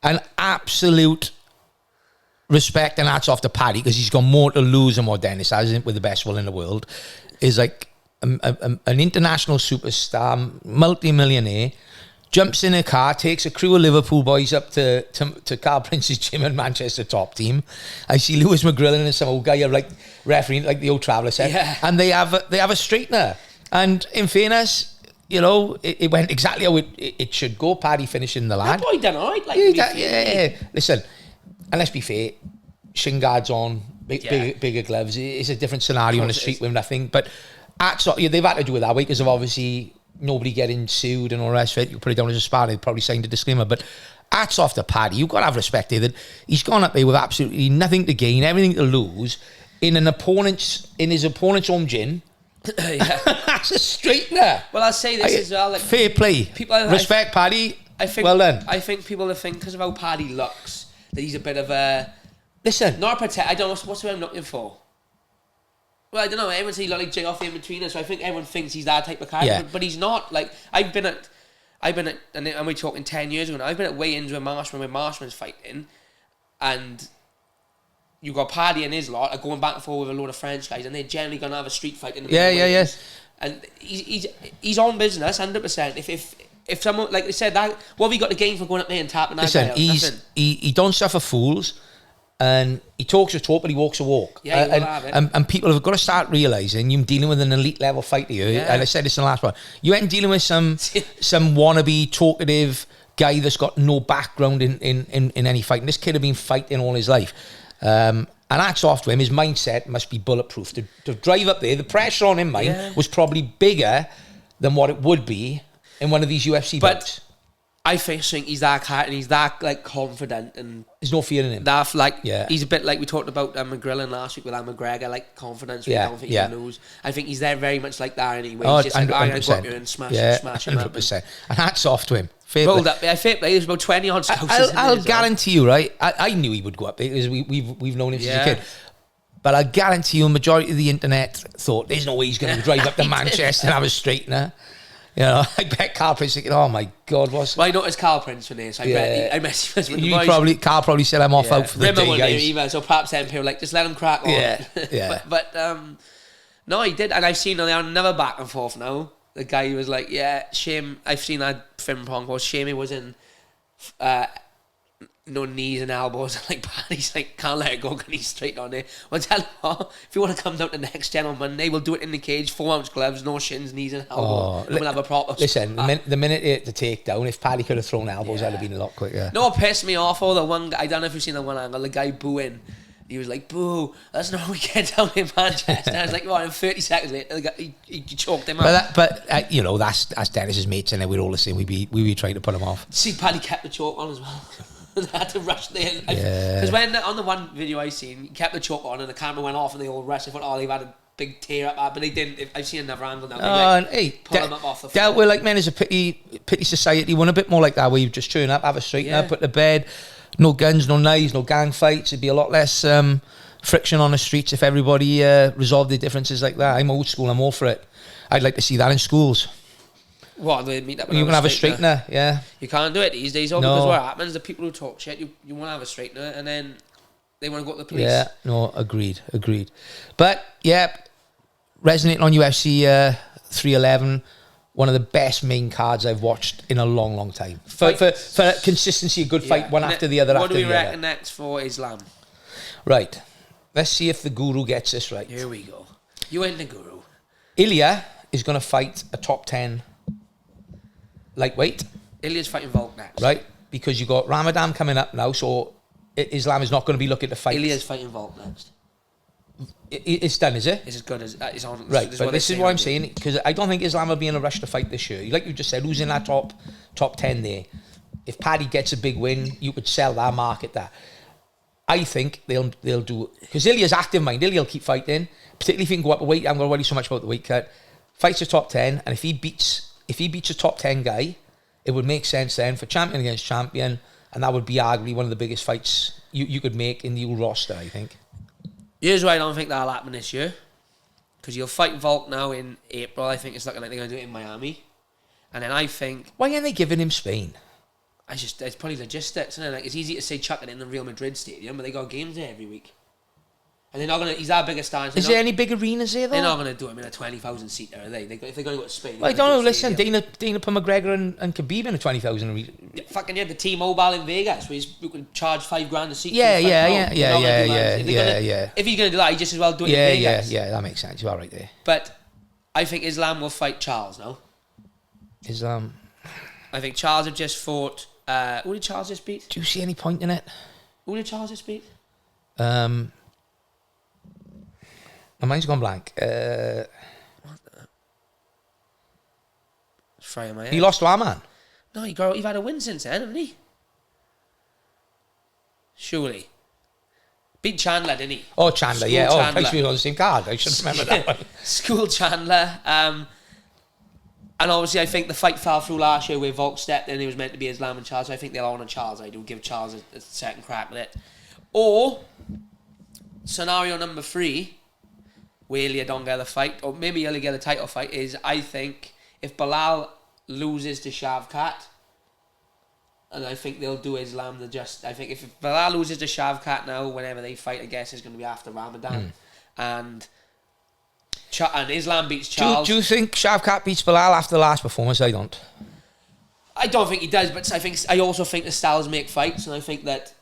An absolute respect, and that's off to Paddy because he's got more to lose than what Dennis has with the best will in the world. Is like an international superstar, multi-millionaire, jumps in a car, takes a crew of Liverpool boys up to Carl Prince's gym in Manchester top team. I see Lewis McGrillen and some old guy are like refereeing, like the old Traveller said, and they have a straightener. And in fairness, you know, it went exactly how it should go. Paddy finishing the lad. That boy done alright. Like, yeah. Listen, and let's be fair, shin guards on, bigger gloves. It's a different scenario on the street with nothing. But they've had to do it that way because of obviously nobody getting sued and all the rest of it. You put it down as a spar, they've probably signed a disclaimer. But hats off to Paddy. You've got to have respect there that he's gone up there with absolutely nothing to gain, everything to lose, in his opponent's home gym. That's a straightener. Well, I'll say this as well. Like, fair play. Respect, Paddy. Well done. I think people think because of how Paddy looks that he's a bit of a... Listen. Not a protect. I don't know what's what I'm looking for. Well, I don't know. Everyone says he looked like Jay off the in-betweener, so I think everyone thinks he's that type of character. But he's not. Like, I've been at, and we're talking 10 years ago now, I've been at weigh-ins with Marshman when Marshman's fighting, and you got Paddy and his lot are going back and forth with a load of French guys, and they're generally going to have a street fight in the Yeah. And he's on business 100%. If someone, like they said, that what have you got to gain for going up there and tapping that Listen, guy? he don't suffer fools, and he talks a talk, but he walks a walk. Yeah, and people have got to start realising you're dealing with an elite level fighter here. Yeah. And I said this in the last one. You ain't dealing with some wannabe talkative guy that's got no background in any fighting. This kid had been fighting all his life. And that's off to him. His mindset must be bulletproof. To drive up there, the pressure on him, was probably bigger than what it would be in one of these UFC bouts. I think he's that character and he's that like confident, and there's no fear in him. That he's a bit like we talked about McGrillen last week with McGregor, like confidence. I don't think he knows. I think he's there very much like that anyway. He's just 100%. Like, I'm going to go up here and smash him 100%. And hats off to him. Rolled up. I think there's about 20 odd scouts. I'll guarantee you, right? I knew he would go up there because we've known him since a kid. But I guarantee you, a majority of the internet thought there's no way he's going to drive up to Manchester and have a straightener. You know, I bet Carl Prince thinking, oh my God, what's... Well, I noticed Carl Prince for this. I bet I messaged with the boys. Carl probably said I'm off out for the day, guys. Email, so perhaps them people like, just let him crack on. Yeah. but no, he did. And I've seen another back and forth now. The guy was like, shame. I've seen that Frimpong post. Shame he was in no knees and elbows. Like, Paddy's like, can't let it go, can he straight on there? Well, tell you what, if you want to come down to Next Gen on Monday, we'll do it in the cage, 4-ounce gloves, no shins, knees and elbows. We'll have a proper... Listen, the minute it the takedown, if Paddy could have thrown elbows, that'd have been a lot quicker. No, what pissed me off, the one guy, I don't know if you've seen the one angle, the guy booing. He was like, boo, that's not how we get down in Manchester. I was like, well, and 30 seconds later, he choked him out. But you know, that's Dennis's mates, and we're all the same. We be trying to put him off. See, Paddy kept the choke on as well. I had to rush there. Because when, on the one video I seen, he kept the choke on and the camera went off and they all rushed. I thought, they've had a big tear up, but they didn't. I've seen another angle now. Pull him up off the floor. Dealt with like men as a pity society. One a bit more like that, where you just turn up, have a straightener, put to bed. No guns, no knives, no gang fights. It'd be a lot less friction on the streets if everybody resolved their differences like that. I'm old school. I'm all for it. I'd like to see that in schools. What, they meet up? You can have a straightener, yeah. You can't do it these days, because what happens, the people who talk shit, you want to have a straightener, and then they want to go to the police. Yeah, no, agreed. But, resonating on UFC 311, one of the best main cards I've watched in a long, long time. For consistency, a good fight, one after the other. What do we reckon next for Islam? Right. Let's see if the guru gets this right. Here we go. You ain't the guru. Ilya is going to fight a top 10 lightweight. Ilya's fighting Volk next. Right? Because you got Ramadan coming up now, so Islam is not going to be looking to fight. Ilya's fighting Volk next. It's done, is it? It's as good as it's on. Right, but this is what I'm saying, because I don't think Islam will be in a rush to fight this year. Like you just said, who's in that top 10 there? If Paddy gets a big win, you could sell that, market that. I think they'll do, because Ilya's active mind. Ilya will keep fighting, particularly if he can go up a weight. I'm going to worry so much about the weight cut. Fights a top 10, and if he beats a top 10 guy, it would make sense then for champion against champion, and that would be arguably one of the biggest fights you could make in the new roster, I think. Here's why I don't think that'll happen this year. Because you'll fight Volk now in April. I think it's looking like they're going to do it in Miami. And then I think... Why aren't they giving him Spain? It's probably logistics, isn't it? Like, it's easy to say chuck it in the Real Madrid stadium, but they got games there every week. And they're not going to... He's our biggest star. Is there any big arenas there, though? They're not going to do him in a 20,000 seater, are they? If they're going to go to Spain... Well, I don't know. Listen, Dana McGregor and Khabib in a 20,000 arena. Fucking the T-Mobile in Vegas, where you can charge $5,000 a seat. Yeah. If he's going to do that, he just as well do it in Vegas. Yeah, that makes sense. You are right there. But I think Islam will fight Charles now. Islam... I think Charles have just fought... who did Charles just beat? Do you see any point in it? Who did Charles just beat? My mind's gone blank. What the? It's frying my head. He lost to our man. No, you've had a win since then, haven't he? Surely. Beat Chandler, didn't he? Oh, Chandler, School yeah. Chandler. Oh, thanks for on the same card. I should remember that one. School Chandler. And obviously, I think the fight fell through last year where Volk stepped in. He was meant to be Islam and Charles. So I think they'll honour Charles. I do give Charles a second crack at it. Or, scenario number 3, where Ilya don't get a fight, or maybe Ilya get a title fight, is I think if Bilal loses to Shavkat, and I think they'll do Islam I think if Bilal loses to Shavkat now, whenever they fight, I guess it's going to be after Ramadan. And Islam beats Charles. Do you think Shavkat beats Bilal after the last performance? I don't. I don't think he does, but I also think the styles make fights, and I think that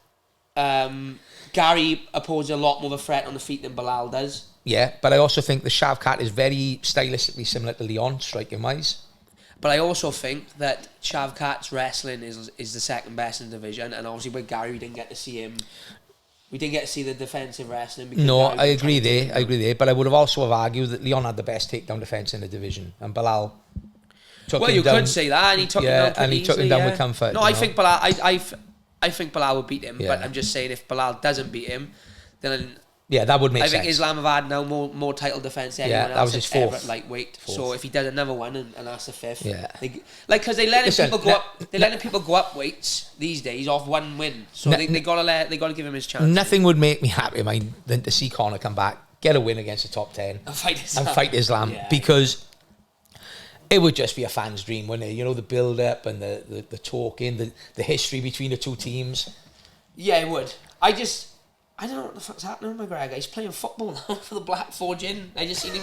Gary poses a lot more of a threat on the feet than Bilal does. Yeah, but I also think the Shavkat is very stylistically similar to Leon, striking-wise. But I also think that Shavkat's wrestling is the second best in the division, and obviously with Gary we didn't get to see him. We didn't get to see the defensive wrestling. No, I agree there. But I would have also argued that Leon had the best takedown defence in the division, and Bilal took him down. Could say that, and he took him down pretty easily, took him down with comfort. No, I think Bilal. I think Bilal would beat him, Yeah. but I'm just saying if Bilal doesn't beat him, then yeah, that would make sense. I think Islam have had now more title defence than anyone that else was his ever fourth. at lightweight. So if he does another one and that's the 5th, Yeah. Because they letting people go up. They're letting people go up weights these days off one win. So they gotta give him his chance. Nothing would make me happier, mind, than to see Conor come back, get a win against the top 10, and fight Islam. Yeah. Because it would just be a fan's dream, wouldn't it? You know, the build-up and the talking, the history between the two teams. Yeah, it would. I don't know what the fuck's happening with McGregor. He's playing football now for the Black Forge Inn. I just seen him.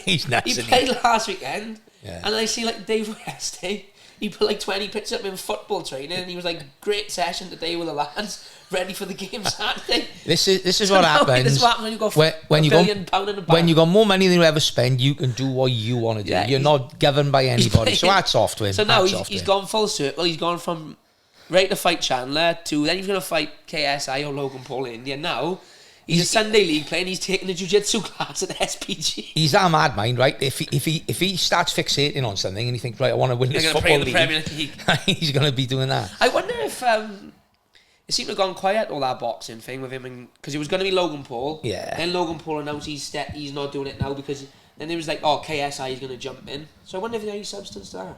He's nuts. He played last weekend, yeah. And I see like Dave Westy. He put like 20 pictures up in football training, and he was like, "Great session today with the lads, ready for the game Saturday." This is what happens. This is what happens when you got when £1 you billion in the bank. When you got more money than you ever spend, you can do what you want to do. Yeah, You're not governed by anybody. So that's off to him. So now he's gone full circle. He's gone from ready to fight Chandler to then he's going to fight KSI or Logan Paul in India. Now he's a Sunday League player and he's taking the jiu-jitsu class at SPG. He's that mad mind, right? If he starts fixating on something and he thinks, right, I want to win this football league, Premier League. He's going to be doing that. I wonder if it seemed to have gone quiet, all that boxing thing with him, because it was going to be Logan Paul. Yeah. Then Logan Paul announced he's not doing it now because then it was like, oh, KSI is going to jump in. So I wonder if there's any substance there.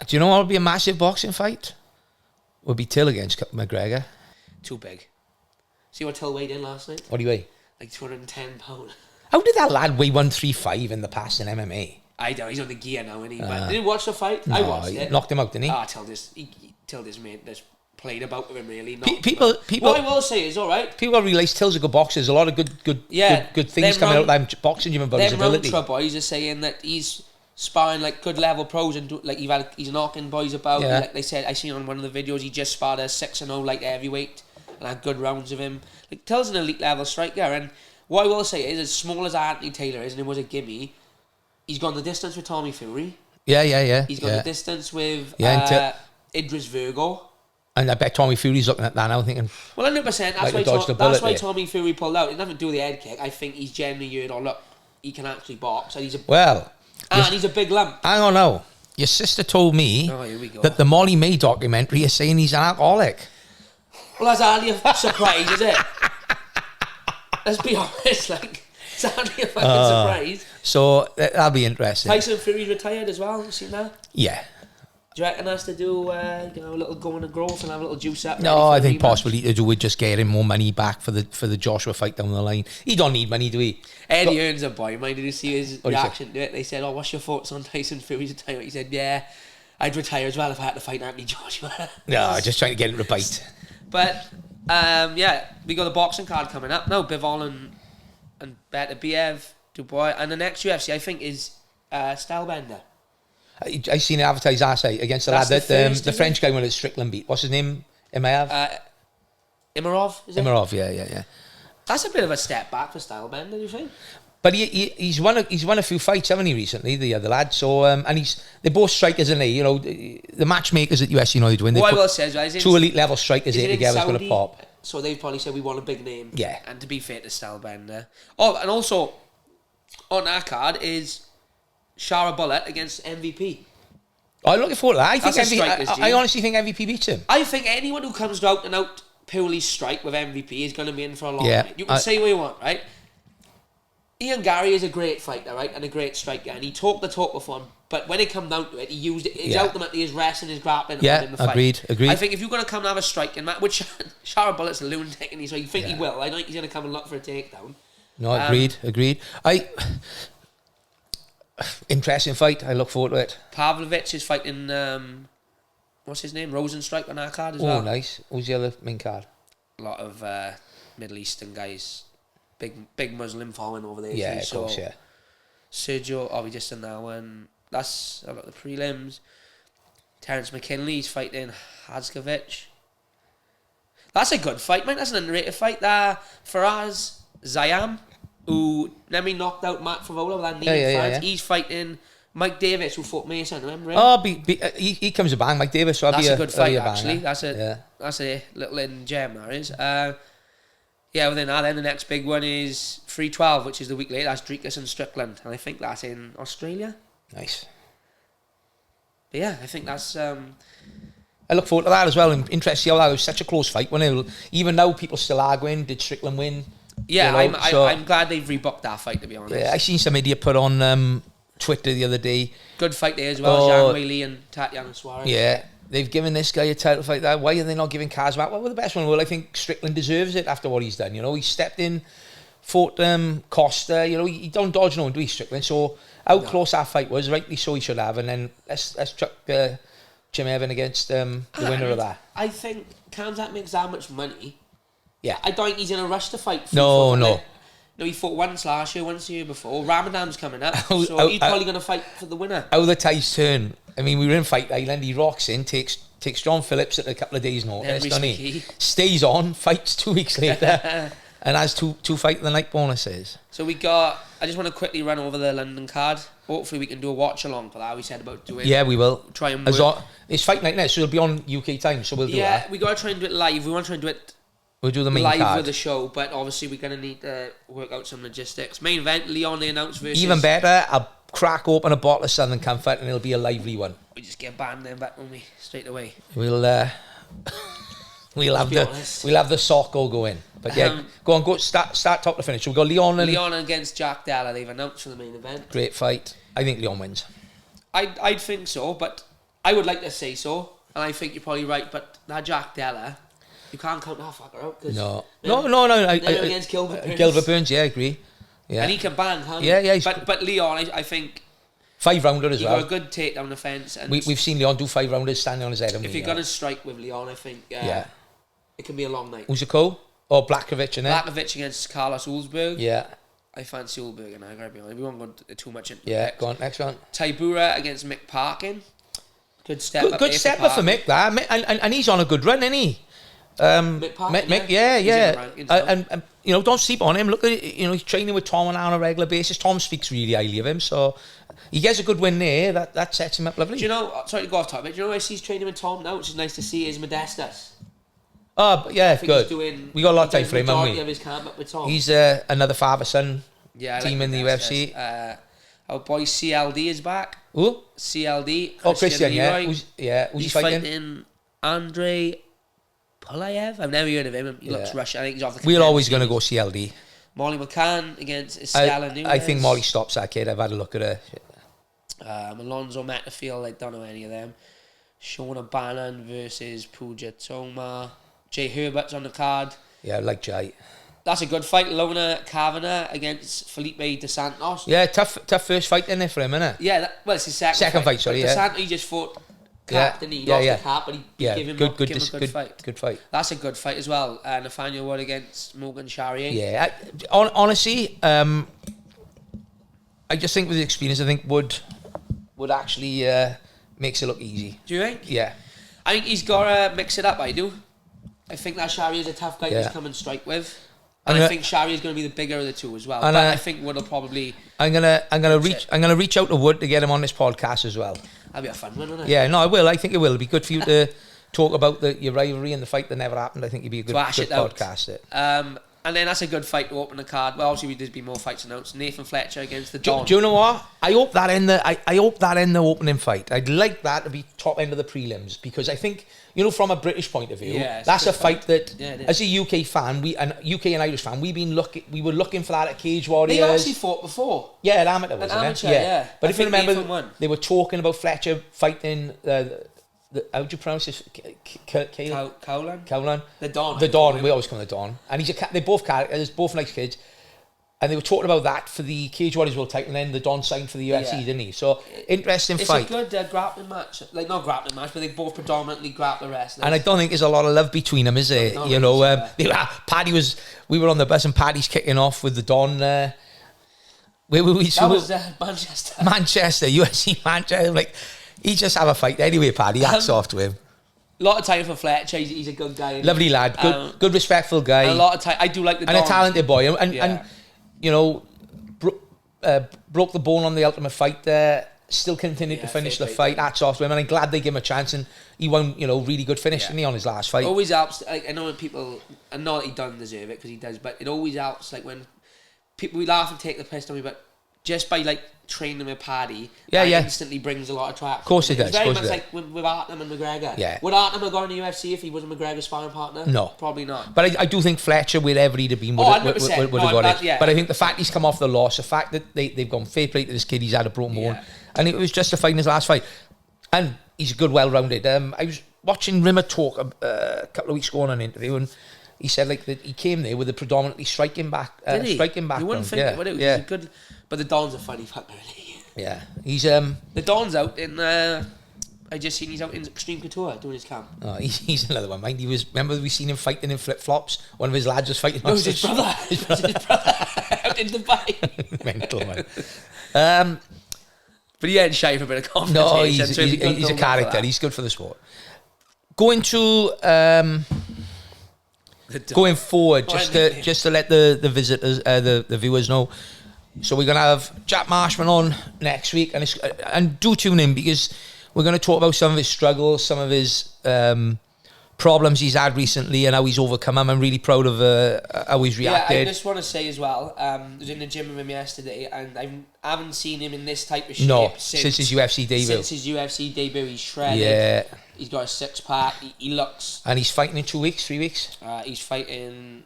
Do you know what would be a massive boxing fight? Would be Till against McGregor. Too big. See what Till weighed in last night? What do you weigh? Like 210 pounds. How did that lad weigh 135 in the past in MMA? I don't. He's on the gear now, isn't he? But did you watch the fight? No, I watched it. Knocked him out, didn't he? Till this mate just played about with him really. People. What I will say is, all right. People realise Till's a good boxer. There's a lot of good things coming out of that boxing gym about his ability. Them boys are saying that he's sparring like good level pros and like he's knocking boys about. Yeah. Like they said, I seen on one of the videos he just sparred a 6-0 like heavyweight and had good rounds of him. Like Till's an elite level striker, and what I will say is, as small as Anthony Taylor is, and it was a gimme, he's gone the distance with Tommy Fury. Yeah. He's gone the distance with Idris Virgo. And I bet Tommy Fury's looking at that now thinking... Well, 100%. That's why Tommy Fury pulled out. He didn't have to do the head kick. I think he's genuinely heard, look, he can actually box. And he's a big lump. Hang on now. Your sister told me that the Molly May documentary is saying he's an alcoholic. Well, that's hardly a surprise, is it? Let's be honest, like, it's hardly a fucking surprise. So, that'll be interesting. Tyson Fury's retired as well. You seen that? Yeah. Do you reckon that's to do, a little going of growth and have a little juice up? No, I think possibly to do with just getting more money back for the Joshua fight down the line. He don't need money, do he? Eddie Hearn's a boy. Mind, did you see his reaction to it? They said, what's your thoughts on Tyson Fury's retirement? He said, yeah, I'd retire as well if I had to fight Anthony Joshua. No, just trying to get him to bite. But, we got the boxing card coming up. No, Bivol and Biev, Dubois. And the next UFC, I think, is Stylebender. I seen it advertised last night against the lad that the French guy went at Strickland beat. What's his name? Imaev? Imarov, is it? Imarov, yeah. That's a bit of a step back for Stylebender, do you think? But he's won a few fights, haven't he, recently, the other lad? So and they're both strikers, aren't they? You know, the matchmakers at UFC, they're doing. What I will say is, two elite level strikers in together is going to pop. So they've probably said we want a big name. Yeah. And to be fair to Stylebender. Oh, and also on that card is Shara Bullet against MVP. I'm looking forward to that. I honestly think MVP beats him. I think anyone who comes out and out purely strike with MVP is going to be in for a long night. You can say what you want, right? Ian Gary is a great fighter, right? And a great striker. And he talked the talk before him. But when it come down to it, he used it. His ultimately his wrestling, his grappling. Yeah, in the fight. agreed. I think if you're going to come and have a striking match, which Shara Bullet's a lunatic, and so you think he will. I don't think he's going to come and look for a takedown. No, agreed. Interesting fight. I look forward to it. Pavlovich is fighting, what's his name? Rosenstrike on our card as well. Oh, nice. Who's the other main card? A lot of Middle Eastern guys. Big Muslim following over there. Yeah, of course, yeah. Sergio, we just done that one. That's about the prelims. Terence McKinley's fighting Hazkovich. That's a good fight, mate. That's an underrated fight. Faraz Zayam, who knocked out Matt Favola with that knee in France. He's fighting Mike Davis, who fought Mason, remember him? Oh, he comes a bang, Mike Davis. So that's a good fight, actually. That's a little hidden gem, that is. Within that, then the next big one is 312, which is the week later. That's Dricus and Strickland, and I think that's in Australia. Nice. But yeah, I think that's... I look forward to that as well. I'm interested to see how that was such a close fight. Even now, people still arguing, did Strickland win? Yeah, I'm glad they've rebooked that fight, to be honest. Yeah, I seen some idiot put on Twitter the other day. Good fight there as well, Zhang Weili and Tatiana Suarez. Yeah, they've given this guy a title fight. Why are they not giving Kaz back? Well, the best one. Well, I think Strickland deserves it after what he's done. You know, he stepped in, fought Costa. You know, he don't dodge no one, do he, Strickland? So how close that fight was, rightly so he should have. And then let's chuck Jim Evan against the winner of that. I think Kamzat makes that much money. Yeah, I don't think he's in a rush to fight. No. No, he fought once last year, once the year before. Ramadan's coming up, so he's probably going to fight for the winner. How the ties turn. I mean, we were in Fight Island. He rocks in, takes John Phillips at a couple of days' notice, doesn't he? Stays on, fights 2 weeks later, and has two fight of the night bonuses. So I just want to quickly run over the London card. Hopefully we can do a watch along for that. We said about doing. Yeah, we will. Try and work. It's Fight Night next, so it'll be on UK time, so we'll do that. Yeah, we got to try and do it live. We want to try and do it. We'll do the main live card with the show, but obviously we're going to need to work out some logistics. Main event, Leon they announced versus... Even better, I'll crack open a bottle of Southern Comfort and it'll be a lively one. We just get banned then back on me straight away. We'll have the sock all going. But yeah, go start top to finish. So we've got Leon against Jack Della. They've announced for the main event. Great fight. I think Leon wins. I'd think so, but I would like to say so, and I think you're probably right. But that Jack Della, you can't count that fucker out. No. Against Gilbert Burns, yeah, I agree. Yeah. And he can bang, can't he? Yeah. But Leon, I think... 5-rounder as well. He got a good takedown defence. We've seen Leon do 5-rounders standing on his head. If you're going to strike with Leon, I think it can be a long night. Who's the co? Or Blachowicz, innit? Blachowicz against Carlos Ulzberg. Yeah. I fancy Ulzberg and I gotta be honest. We won't go too much into it. Go on, next one. Taibura against Mick Parkin. Good step up. Good step up for Mick, that. And he's on a good run, isn't he? Mick Parkin, Mick, yeah. And don't sleep on him. Look at it, he's training with Tom on a regular basis. Tom speaks really highly of him, so he gets a good win there. That sets him up lovely. Do you know? Sorry to go off topic. Do you know where he's training with Tom now, which is nice to see? Is Modestas. Oh, yeah, good. We got a lot of time for him, haven't we? Of his camp up with Tom. He's another father-son team like in the UFC. Our boy CLD is back. Who? CLD. Christian, Leroy. Who's he's fighting Andrei Pulayev. I've never heard of him. He looks Russian. I think he's off the. We're always going to go CLD. Molly McCann against Estella Nunes. I think Molly stops that kid. I've had a look at her. Alonzo Metafield. I don't know any of them. Shona Bannon versus Pooja Toma. Jay Herbert's on the card. Yeah, I like Jay. That's a good fight. Lona Kavanagh against Felipe De Santos. Yeah, tough first fight in there for him, isn't it? Yeah, it's his second fight. Sorry, De Santos, he just fought cap, didn't he? He lost the cap, but he gave him a good fight. Good fight. That's a good fight as well. Nathaniel Wood against Morgan Charrier. Yeah, honestly, I just think with the experience, I think Wood actually makes it look easy. Do you think? Yeah. I think he's got to mix it up, I do. I think that Charrier's a tough guy to come and strike with. And I think Charrier's going to be the bigger of the two as well. But I think Wood will probably. I'm gonna reach out to Wood to get him on this podcast as well. That'll be a fun one, won't it? Yeah, no, I will. I think it will. It'll be good for you to talk about your rivalry and the fight that never happened. I think it'd be a good podcast. And then that's a good fight to open the card. Well, obviously there's been more fights announced. Nathan Fletcher against the Don. Do you know what? I hope that in the opening fight. I'd like that to be top end of the prelims, because I think, from a British point of view, that's a fight that, as a UK fan, UK and Irish fan, we were looking for that at Cage Warriors. They actually fought before. Yeah, at amateur, wasn't it? Yeah. But if you remember, they were talking about Fletcher fighting. How do you pronounce this? Cowlan? The Don. The Don. We always call him the Don. And they're both characters, both nice kids. And they were talking about that for the Cage Warriors World title, and then the Don signed for the UFC, didn't he? So, interesting fight. It's a good grappling match. Like, not grappling match, but they both predominantly grappler wrestlers. And I don't think there's a lot of love between them, is there? Paddy we were on the bus and Paddy's kicking off with the Don. Where were we? That was Manchester. Manchester, UFC Manchester. Like, he just have a fight anyway, Paddy. Hats off to him. A lot of time for Fletcher. He's a good guy. Lovely lad. Good respectful guy. A lot of time. I do like the Don. And a talented boy. And broke the bone on the Ultimate Fight there. Still continued to finish the fight. Hats off to him. And I'm glad they gave him a chance. And he won, really good finish, didn't he, on his last fight. It always helps. Like, I know when people, and not that he doesn't deserve it, because he does, but it always helps. Like, when people, we laugh and take the piss on me, but just by training with Paddy, instantly brings a lot of traction. Of course it does. It's very much like with Artem and McGregor. Yeah. Would Artem have gone to UFC if he wasn't McGregor's sparring partner? No. Probably not. But I do think Fletcher, wherever he'd have been, would have got it. Yeah. But I think the fact he's come off the loss, the fact that they've gone fair play to this kid, he's had a broken bone, and it was justifying his last fight. And he's a good, well-rounded. I was watching Rimmer talk a couple of weeks ago on an interview, and he said that he came there with a predominantly striking background. You wouldn't think it, would it? He's a good, but the Don's a funny fucker, really. Yeah, he's the Don's out in. I just seen he's out in Extreme Couture doing his camp. Oh, he's another one, mind. Remember we seen him fighting in flip flops. One of his lads was fighting. No, it was his brother. His brother out in Dubai. Mental man. But he ain't shy for a bit of confidence. No, he's a character. He's good for the sport. Going forward, just to let the visitors, the viewers know. So we're gonna have Jack Marshman on next week, and do tune in, because we're gonna talk about some of his struggles, some of his problems he's had recently, and how he's overcome them. I'm really proud of how he's reacted. Yeah, I just want to say as well, I was in the gym with him yesterday, and I haven't seen him in this type of shape since his UFC debut. Since his UFC debut, he's shredded. Yeah. He's got a six-pack. He looks... And he's fighting in 2 weeks, 3 weeks? He's fighting...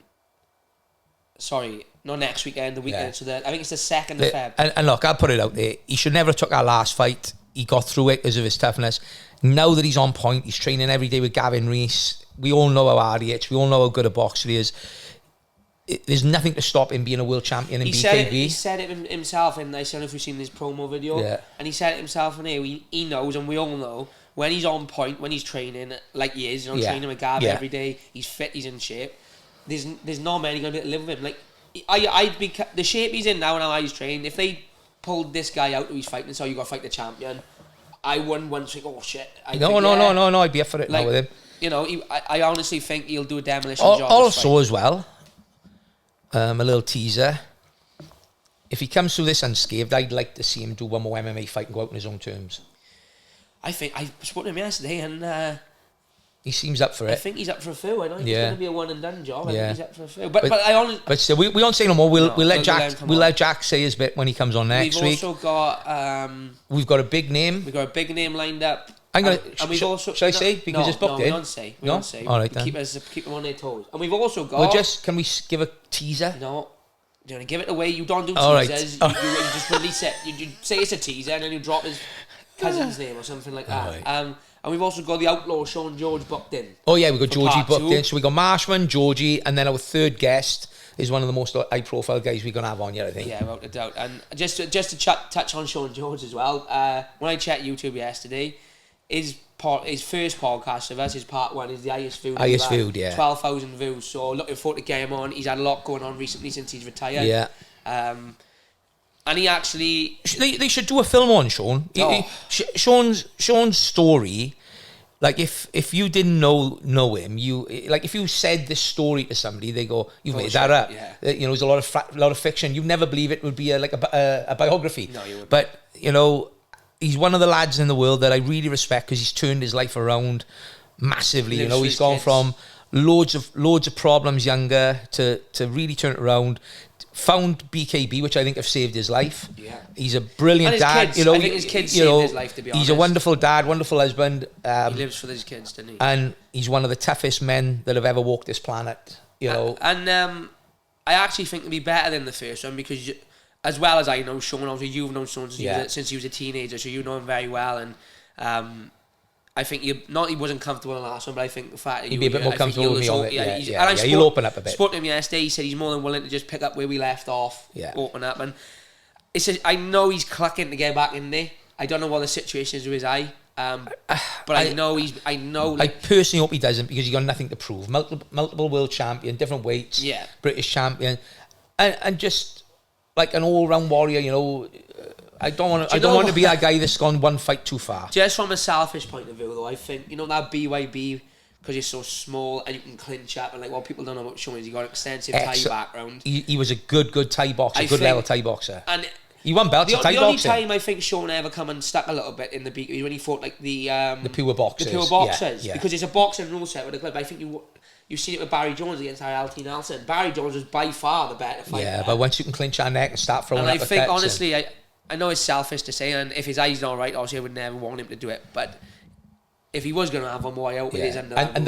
Sorry, not next weekend, the weekend. So I think it's the 2nd of Feb. And look, I'll put it out there. He should never have took our last fight. He got through it because of his toughness. Now that he's on point, he's training every day with Gavin Rees. We all know how hard he is. We all know how good a boxer he is. There's nothing to stop him being a world champion in BKB. He said it himself, and I don't know if you've seen this promo video. Yeah. And he said it himself, and he knows, and we all know, when he's on point, when he's training like he is, training with Gavin every day, he's fit, he's in shape. There's not many going to be able to live with him. Like, I'd be the shape he's in now and how he's trained. If they pulled this guy out who he's fighting, so you got to fight the champion, I wouldn't want to think, oh shit. No, I'd be up for it now with him. I honestly think he'll do a demolition job. Also, as well, a little teaser. if he comes through this unscathed, I'd like to see him do one more MMA fight and go out on his own terms. I spoke to him yesterday, and he seems up for it. I think he's up for a few. I don't think it's going to be a one and done job. I think he's up for a few. But still, we won't say no more. We'll let Jack say his bit when he comes on next week. We've also got we've got a big name. We've got a big name lined up. Should I say because it's booked in? We don't say. All right, then. Keep them on their toes. And we've also got. Can we give a teaser? No. Do you want to give it away? You don't do teasers. Right. You just release it. You say it's a teaser and then you drop his cousin's name or something like that. Right. And we've also got the outlaw Sean George booked in. Oh yeah, we've got Georgie booked in. So we got Marshman, Georgie, and then our third guest is one of the most high-profile guys we're gonna have on yet, I think. Yeah, without a doubt. And just to touch on Sean George as well. When I checked YouTube yesterday, his first podcast of us, his part 1, is the highest viewed. 12,000 views. So looking forward to getting him on. He's had a lot going on recently since he's retired. Yeah. And he actually... They should do a film on Sean. Sean's story, like if you didn't know him, if you said this story to somebody, they go, "You've made that up." Yeah. There's a lot of fiction. You'd never believe it would be a biography. No, you wouldn't. But he's one of the lads in the world that I really respect because he's turned his life around massively. He's gone from loads of problems younger to really turn it around. Found BKB, which I think have saved his life. Yeah, he's a brilliant dad. Kids, I think his kids saved his life. To be honest, he's a wonderful dad, wonderful husband. He lives for his kids, doesn't he? And he's one of the toughest men that have ever walked this planet. And I actually think it'll be better than the first one because, as well as I know Sean, obviously you've known Sean since he was a teenager, so you know him very well. And I think he wasn't comfortable in the last one, but I think the fact that he'd be a bit more comfortable with me on it. He'll open up a bit. Spoke to him yesterday. He said he's more than willing to just pick up where we left off. Yeah. Open up, and I know he's clucking to get back in there. I don't know what the situation is with his eye, but I know. I personally hope he doesn't because he's got nothing to prove. Multiple world champion, different weights. Yeah. British champion, and just like an all-round warrior. I don't want to be that guy that's gone one fight too far. Just from a selfish point of view, though, I think that BYB, because you're so small and you can clinch up, and what people don't know about Sean is he got an extensive Thai background. He was a good Thai boxer, level Thai boxer, and he won belts in Thai boxing. The only time I think Sean ever come and stuck a little bit in the beat was when he fought the pure boxers. The pure boxers, because it's a boxing rule set with the club. I think you see it with Barry Jones against LT Nelson. Barry Jones was by far the better fighter. Yeah, but once you can clinch our neck and start throwing, and I think honestly, I know it's selfish to say, and if his eye's not right, obviously I would never want him to do it. But if he was going to have one more, I hope it is under that. And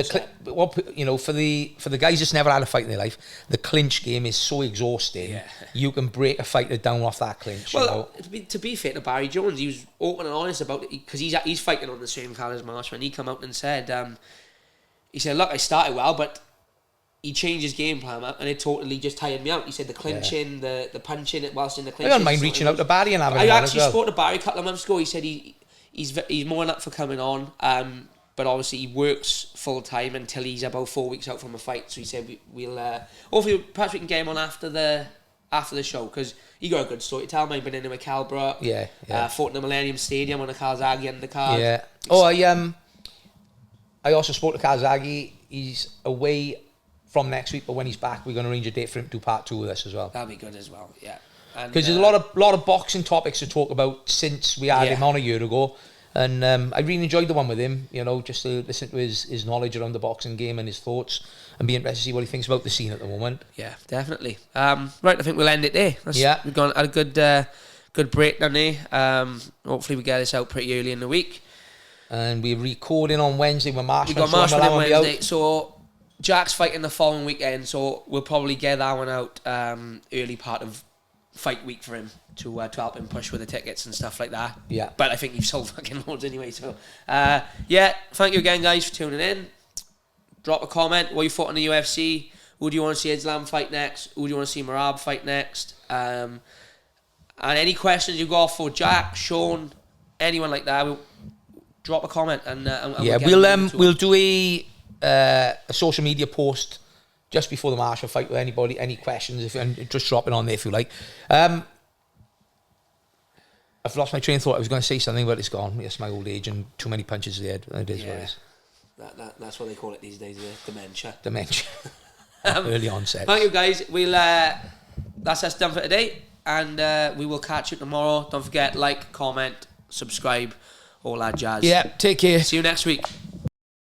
for the guys that's never had a fight in their life, the clinch game is so exhausting. Yeah. You can break a fighter down off that clinch. Well, to be fair to Barry Jones, he was open and honest about it because he's fighting on the same card as Marshman. He come out and said, "Look, I started well, but." He changed his game plan up and it totally just tired me out. He said the clinching, the punching it whilst in the clinch. I don't mind reaching out to Barry and having I actually spoke to Barry a couple of months ago. He said he's more than up for coming on, but obviously he works full time until he's about 4 weeks out from a fight. So he said we'll hopefully perhaps we can get him on after the show because he got a good story to tell. I've been in with Calbra. Fought in the Millennium Stadium on the Calzaghe undercard. Yeah. Oh, I also spoke to Calzaghe. He's away from next week, but when he's back, we're going to arrange a date for him to do part 2 with us as well. That'll be good as well, yeah. Because there's a lot of boxing topics to talk about since we had him on a year ago, and I really enjoyed the one with him. Just to listen to his knowledge around the boxing game and his thoughts, and be interested to see what he thinks about the scene at the moment. Yeah, definitely. Right, I think we'll end it there. We've had a good break down there. Hopefully, we get this out pretty early in the week. And we're recording on Wednesday with Marshall. We got Marshall on Wednesday, so. Jack's fighting the following weekend, so we'll probably get that one out early part of fight week for him to help him push with the tickets and stuff like that. Yeah. But I think you've sold fucking loads anyway, so... thank you again, guys, for tuning in. Drop a comment. What you thought on the UFC? Who do you want to see Islam fight next? Who do you want to see Merab fight next? And any questions you got for Jack, Sean, anyone like that, drop a comment and we'll do a social media post just before the Marshall fight with anybody. Any questions? Just drop it on there if you like. I've lost my train of thought. I was going to say something, but it's gone. It's my old age and too many punches to the head. It is what it is. That's what they call it these days. Dementia. Early onset. Thank you, guys. That's us done for today. and we will catch you tomorrow. Don't forget, like, comment, subscribe, all that jazz. Yeah, take care. See you next week.